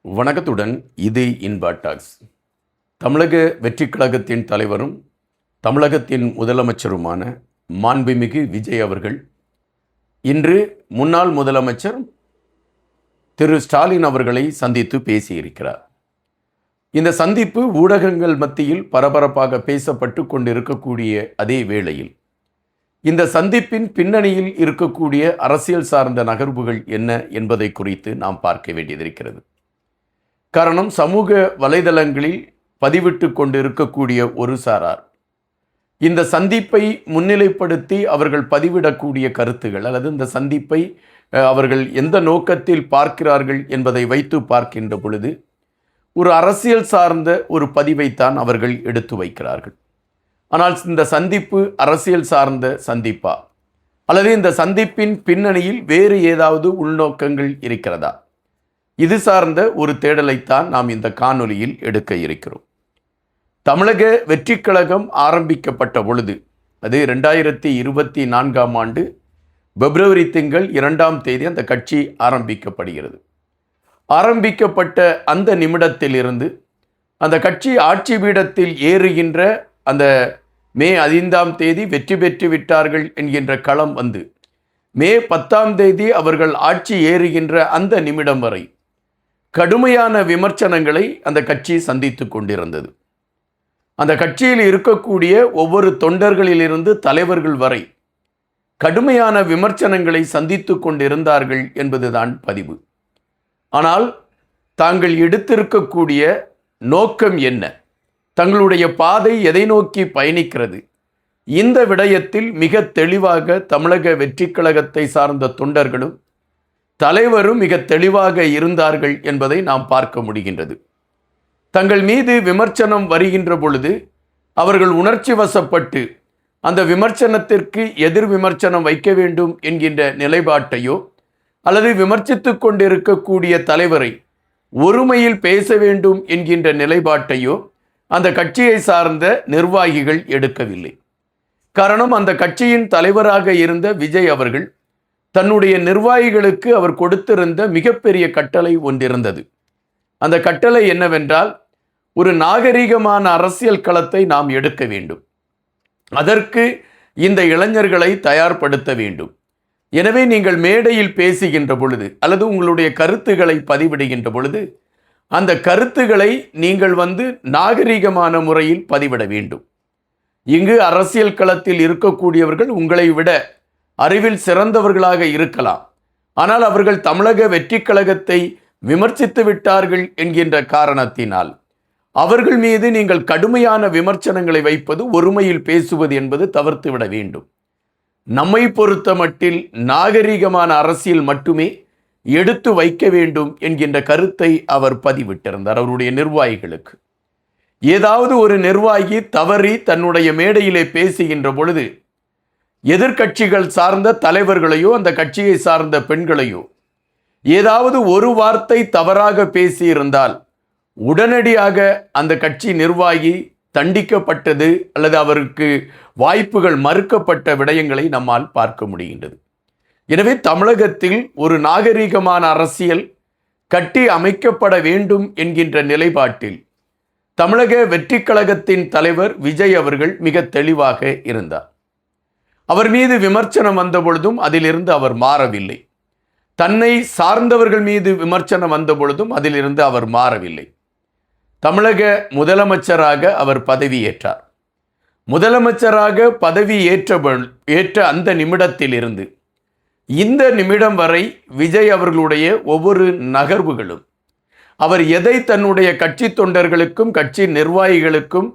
வணக்கத்துடன் இது இன்பா டாக்ஸ். தமிழக வெற்றி கழகத்தின் தலைவரும் தமிழகத்தின் முதலமைச்சருமான மாண்புமிகு விஜய் அவர்கள் இன்று முன்னாள் முதலமைச்சர் திரு ஸ்டாலின் அவர்களை சந்தித்து பேசியிருக்கிறார். இந்த சந்திப்பு ஊடகங்கள் மத்தியில் பரபரப்பாக பேசப்பட்டு கொண்டிருக்கக்கூடிய அதே வேளையில் இந்த சந்திப்பின் பின்னணியில் இருக்கக்கூடிய அரசியல் சார்ந்த நகர்வுகள் என்ன என்பதை குறித்து நாம் பார்க்க வேண்டியதிருக்கிறது. காரணம், சமூக வலைதளங்களில் பதிவிட்டு கொண்டு இருக்கக்கூடிய ஒரு சாரார் இந்த சந்திப்பை முன்னிலைப்படுத்தி அவர்கள் பதிவிடக்கூடிய கருத்துகள் அல்லது இந்த சந்திப்பை அவர்கள் எந்த நோக்கத்தில் பார்க்கிறார்கள் என்பதை வைத்து பார்க்கின்ற பொழுது ஒரு அரசியல் சார்ந்த ஒரு பதிவைத்தான் அவர்கள் எடுத்து வைக்கிறார்கள். ஆனால் இந்த சந்திப்பு அரசியல் சார்ந்த சந்திப்பா அல்லது இந்த சந்திப்பின் பின்னணியில் வேறு ஏதாவது உள்நோக்கங்கள் இருக்கிறதா? இது சார்ந்த ஒரு தேடலைத்தான் நாம் இந்த காணொலியில் எடுக்க இருக்கிறோம். தமிழக வெற்றி கழகம் ஆரம்பிக்கப்பட்ட பொழுது, அது 2024ஆம் ஆண்டு பிப்ரவரி திங்கள் 2ஆம் தேதி அந்த கட்சி ஆரம்பிக்கப்படுகிறது. ஆரம்பிக்கப்பட்ட அந்த நிமிடத்திலிருந்து அந்த கட்சி ஆட்சி பீடத்தில் ஏறுகின்ற அந்த மே 5ஆம் தேதி வெற்றி பெற்று விட்டார்கள் என்கின்ற களம் வந்து மே 10ஆம் தேதி அவர்கள் ஆட்சி ஏறுகின்ற அந்த நிமிடம் வரை கடுமையான விமர்சனங்களை அந்த கட்சி சந்தித்து கொண்டிருந்தது. அந்த கட்சியில் இருக்கக்கூடிய ஒவ்வொரு தொண்டர்களிலிருந்து தலைவர்கள் வரை கடுமையான விமர்சனங்களை சந்தித்து கொண்டிருந்தார்கள் என்பதுதான் பதிவு. ஆனால் தாங்கள் எடுத்திருக்கக்கூடிய நோக்கம் என்ன, தங்களுடைய பாதை எதை நோக்கி பயணிக்கிறது, இந்த விடயத்தில் மிக தெளிவாக தமிழக வெற்றி கழகத்தை சார்ந்த தொண்டர்களும் தலைவரும் மிக தெளிவாக இருந்தார்கள் என்பதை நாம் பார்க்க முடிகின்றது. தங்கள் மீது விமர்சனம் வருகின்ற பொழுது அவர்கள் உணர்ச்சி வசப்பட்டு அந்த விமர்சனத்திற்கு எதிர் விமர்சனம் வைக்க வேண்டும் என்கின்ற நிலைப்பாட்டையோ அல்லது விமர்சித்து கொண்டிருக்கக்கூடிய தலைவரை ஒருமையில் பேச வேண்டும் என்கின்ற நிலைப்பாட்டையோ அந்த கட்சியை சார்ந்த நிர்வாகிகள் எடுக்கவில்லை. காரணம், அந்த கட்சியின் தலைவராக இருந்த விஜய் அவர்கள் தன்னுடைய நிர்வாகிகளுக்கு அவர் கொடுத்திருந்த மிகப்பெரிய கட்டளை ஒன்றிருந்தது. அந்த கட்டளை என்னவென்றால், ஒரு நாகரிகமான அரசியல் களத்தை நாம் எடுக்க வேண்டும், அதற்கு இந்த இளைஞர்களை தயார்படுத்த வேண்டும். எனவே நீங்கள் மேடையில் பேசுகின்ற பொழுது அல்லது உங்களுடைய கருத்துக்களை பதிவிடுகின்ற பொழுது அந்த கருத்துக்களை நீங்கள் நாகரிகமான முறையில் பதிவிட வேண்டும். இங்கு அரசியல் களத்தில் இருக்கக்கூடியவர்கள் உங்களை விட அறிவில் சிறந்தவர்களாக இருக்கலாம், ஆனால் அவர்கள் தமிழக வெற்றி கழகத்தை விமர்சித்து விட்டார்கள் என்கின்ற காரணத்தினால் அவர்கள் மீது நீங்கள் கடுமையான விமர்சனங்களை வைப்பது, ஒருமையில் பேசுவது என்பது தவிர்த்து விட வேண்டும். நம்மை பொறுத்த மட்டில் நாகரிகமான அரசியல் மட்டுமே எடுத்து வைக்க வேண்டும் என்கின்ற கருத்தை அவர் பதிவிட்டிருந்தார் அவருடைய நிர்வாகிகளுக்கு. ஏதாவது ஒரு நிர்வாகி தவறி தன்னுடைய மேடையிலே பேசுகின்ற பொழுது எதிர்கட்சிகள் சார்ந்த தலைவர்களையோ அந்த கட்சியை சார்ந்த பெண்களையோ ஏதாவது ஒரு வார்த்தை தவறாக பேசியிருந்தால் உடனடியாக அந்த கட்சி நிர்வாகி தண்டிக்கப்பட்டது அல்லது அவருக்கு வாய்ப்புகள் மறுக்கப்பட்ட விடயங்களை நம்மால் பார்க்க முடிகின்றது. எனவே தமிழகத்தில் ஒரு நாகரிகமான அரசியல் கட்டி அமைக்கப்பட வேண்டும் என்கின்ற நிலைப்பாட்டில் தமிழக வெற்றி கழகத்தின் தலைவர் விஜய் அவர்கள் மிக தெளிவாக இருந்தார். அவர் மீது விமர்சனம் வந்த பொழுதும் அதிலிருந்து அவர் மாறவில்லை. தன்னை சார்ந்தவர்கள் மீது விமர்சனம் வந்த பொழுதும் அதிலிருந்து அவர் மாறவில்லை. தமிழக முதலமைச்சராக அவர் பதவியேற்றார். முதலமைச்சராக பதவி ஏற்ற அந்த நிமிடத்திலிருந்து இந்த நிமிடம் வரை விஜய் அவர்களுடைய ஒவ்வொரு நகர்வுகளும், அவர் எதை தன்னுடைய கட்சி தொண்டர்களுக்கும் கட்சி நிர்வாகிகளுக்கும்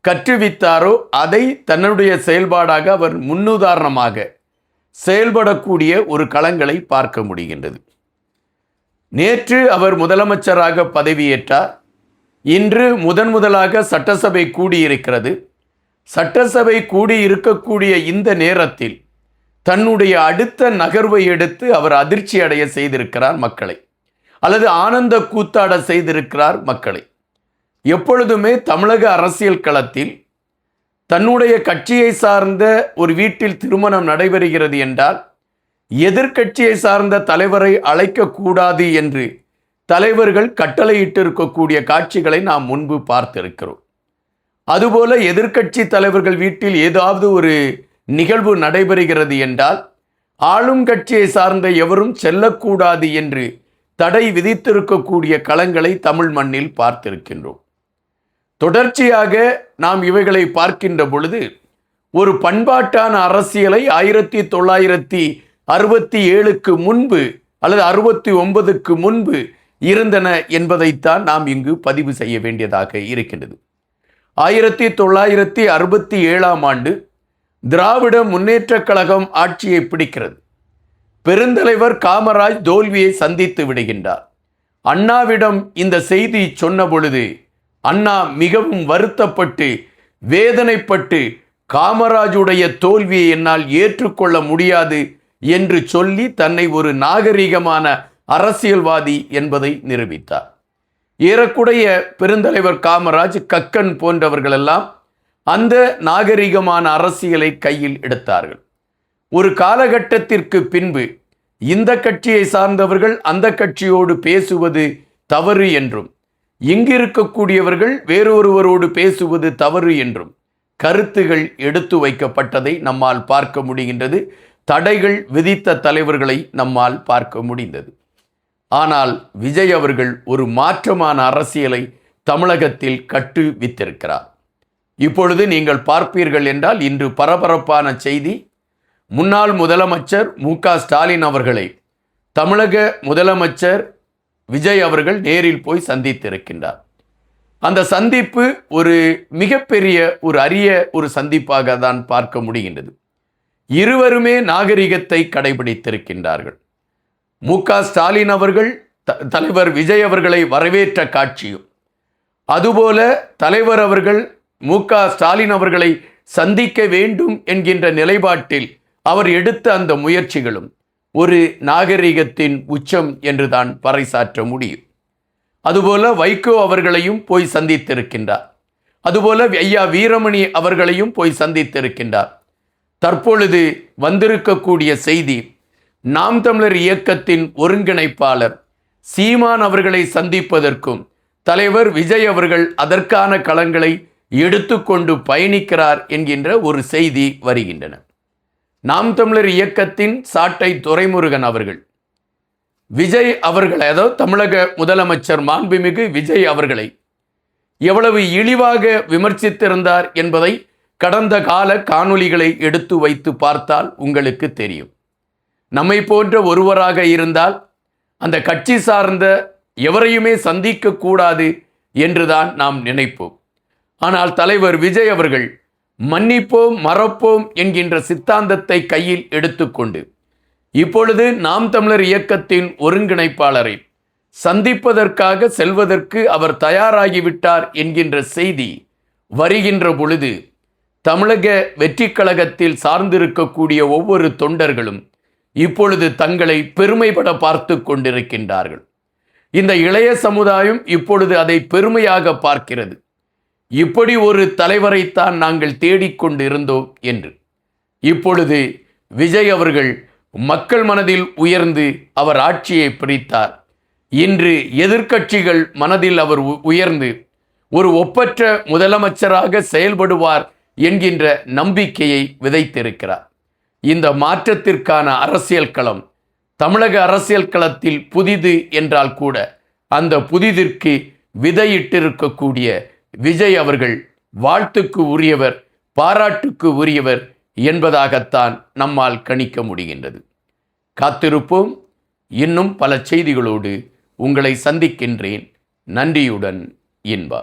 கற்றுவித்தாரோ அதை தன்னுடைய செயல்பாடாக அவர் முன்னுதாரணமாக செயல்படக்கூடிய ஒரு களங்களை பார்க்க முடிகின்றது. நேற்று அவர் முதலமைச்சராக பதவியேற்றார். இன்று முதலாக சட்டசபை கூடியிருக்கிறது. சட்டசபை கூடியிருக்கக்கூடிய இந்த நேரத்தில் தன்னுடைய அடுத்த நகர்வை எடுத்து அவர் அதிர்ச்சி அடைய செய்திருக்கிறார் மக்களை, அல்லது ஆனந்த கூத்தாட செய்திருக்கிறார் மக்களை. எப்பொழுதுமே தமிழக அரசியல் களத்தில் தன்னுடைய கட்சியை சார்ந்த ஒரு வீட்டில் திருமணம் நடைபெறுகிறது என்றால் எதிர்க்கட்சியை சார்ந்த தலைவரை அழைக்கக்கூடாது என்று தலைவர்கள் கட்டளையிட்டு இருக்கக்கூடிய காட்சிகளை நாம் முன்பு பார்த்திருக்கிறோம். அதுபோல எதிர்க்கட்சி தலைவர்கள் வீட்டில் ஏதாவது ஒரு நிகழ்வு நடைபெறுகிறது என்றால் ஆளும் கட்சியை சார்ந்த எவரும் செல்லக்கூடாது என்று தடை விதித்திருக்கக்கூடிய களங்களை தமிழ் மண்ணில் பார்த்திருக்கின்றோம். தொடர்ச்சியாக நாம் இவைகளை பார்க்கின்ற பொழுது ஒரு பண்பாட்டான அரசியலை 1967க்கு முன்பு அல்லது 69க்கு முன்பு இருந்தன என்பதைத்தான் நாம் இங்கு பதிவு செய்ய வேண்டியதாக இருக்கின்றது. 1967ஆம் ஆண்டு திராவிட முன்னேற்றக் கழகம் ஆட்சியை பிடிக்கிறது. பெருந்தலைவர் காமராஜ் தோல்வியை சந்தித்து விடுகின்றார். அண்ணாவிடம் இந்த செய்தி சொன்ன பொழுது அண்ணா மிகவும் வருத்தப்பட்டு வேதனைப்பட்டு காமராஜுடைய தோல்வியை என்னால் ஏற்றுக்கொள்ள முடியாது என்று சொல்லி தன்னை ஒரு நாகரிகமான அரசியல்வாதி என்பதை நிரூபித்தார். ஏறக்குறைய பெருந்தலைவர் காமராஜ், கக்கன் போன்றவர்களெல்லாம் அந்த நாகரிகமான அரசியலை கையில் எடுத்தார்கள். ஒரு காலகட்டத்திற்கு பின்பு இந்த கட்சியை சார்ந்தவர்கள் அந்த கட்சியோடு பேசுவது தவறு என்றும், இங்கிருக்கக்கூடியவர்கள் வேறொருவரோடு பேசுவது தவறு என்றும் கருத்துகள் எடுத்து வைக்கப்பட்டதை நம்மால் பார்க்க முடிகின்றது. தடைகள் விதித்த தலைவர்களை நம்மால் பார்க்க முடிந்தது. ஆனால் விஜய் அவர்கள் ஒரு மாற்றமான அரசியலை தமிழகத்தில் கட்டுவித்திருக்கிறார். இப்பொழுது நீங்கள் பார்ப்பீர்கள் என்றால் இன்று பரபரப்பான செய்தி, முன்னாள் முதலமைச்சர் மு.க. ஸ்டாலின் அவர்களை தமிழக முதலமைச்சர் விஜய் அவர்கள் நேரில் போய் சந்தித்திருக்கின்றார். அந்த சந்திப்பு ஒரு மிகப்பெரிய ஒரு அரிய ஒரு சந்திப்பாக தான் பார்க்க முடிகின்றது. இருவருமே நாகரிகத்தை கடைபிடித்திருக்கின்றார்கள். மு.க. ஸ்டாலின் அவர்கள் தலைவர் விஜய் அவர்களை வரவேற்ற காட்சியும், அதுபோல தலைவர் அவர்கள் மு.க. ஸ்டாலின் அவர்களை சந்திக்க வேண்டும் என்கின்ற நிலைப்பாட்டில் அவர் எடுத்த அந்த முயற்சிகளும் ஒரு நாகரிகத்தின் உச்சம் என்றுதான் பறைசாற்ற முடியும். அதுபோல வைகோ அவர்களையும் போய் சந்தித்திருக்கின்றார். அதுபோல ஐயா வீரமணி அவர்களையும் போய் சந்தித்திருக்கின்றார். தற்பொழுது வந்திருக்கக்கூடிய செய்தி, நாம் தமிழர் இயக்கத்தின் ஒருங்கிணைப்பாளர் சீமான் அவர்களை சந்திப்பதற்கும் தலைவர் விஜய் அவர்கள் அதற்கான களங்களை எடுத்துக்கொண்டு பயணிக்கிறார் என்கின்ற ஒரு செய்தி வருகின்றன. நாம் தமிழர் இயக்கத்தின் சாட்டை துரைமுருகன் அவர்கள் விஜய் அவர்களை, அதாவது தமிழக முதலமைச்சர் மாண்புமிகு விஜய் அவர்களை எவ்வளவு இழிவாக விமர்சித்திருந்தார் என்பதை கடந்த கால காணொளிகளை எடுத்து வைத்து பார்த்தால் உங்களுக்கு தெரியும். நம்மை போன்ற ஒருவராக இருந்தால் அந்த கட்சி சார்ந்த எவரையுமே சந்திக்க கூடாது என்றுதான் நாம் நினைப்போம். ஆனால் தலைவர் விஜய் அவர்கள் மன்னிப்போம் மறப்போம் என்கின்ற சித்தாந்தத்தை கையில் எடுத்துக்கொண்டு இப்பொழுது நாம் தமிழர் இயக்கத்தின் ஒருங்கிணைப்பாளரை சந்திப்பதற்காக செல்வதற்கு அவர் தயாராகிவிட்டார் என்கின்ற செய்தி வருகின்ற பொழுது தமிழக வெற்றி கழகத்தில் சார்ந்திருக்கக்கூடிய ஒவ்வொரு தொண்டர்களும் இப்பொழுது தங்களை பெருமைப்பட பார்த்து கொண்டிருக்கின்றார்கள். இந்த இளைய சமுதாயம் இப்பொழுது அதை பெருமையாக பார்க்கிறது. இப்படி ஒரு தலைவரைத்தான் நாங்கள் தேடிக்கொண்டு இருந்தோம் என்று. இப்பொழுது விஜய் அவர்கள் மக்கள் மனதில் உயர்ந்து அவர் ஆட்சியை பிடித்தார். இன்று எதிர்க்கட்சிகள் மனதில் அவர் உயர்ந்து ஒரு ஒப்பற்ற முதலமைச்சராக செயல்படுவார் என்கின்ற நம்பிக்கையை விதைத்திருக்கிறார். இந்த மாற்றத்திற்கான அரசியல் களம் தமிழக அரசியல் களத்தில் புதிது என்றால் கூட அந்த புதிதிற்கு விதையிட்டிருக்கக்கூடிய விஜய் அவர்கள் வாழ்த்துக்கு உரியவர், பாராட்டுக்கு உரியவர் என்பதாகத்தான் நம்மால் கணிக்க முடிகின்றது. காத்திருப்போம். இன்னும் பல செய்திகளோடு உங்களை சந்திக்கின்றேன். நன்றியுடன் இன்பா.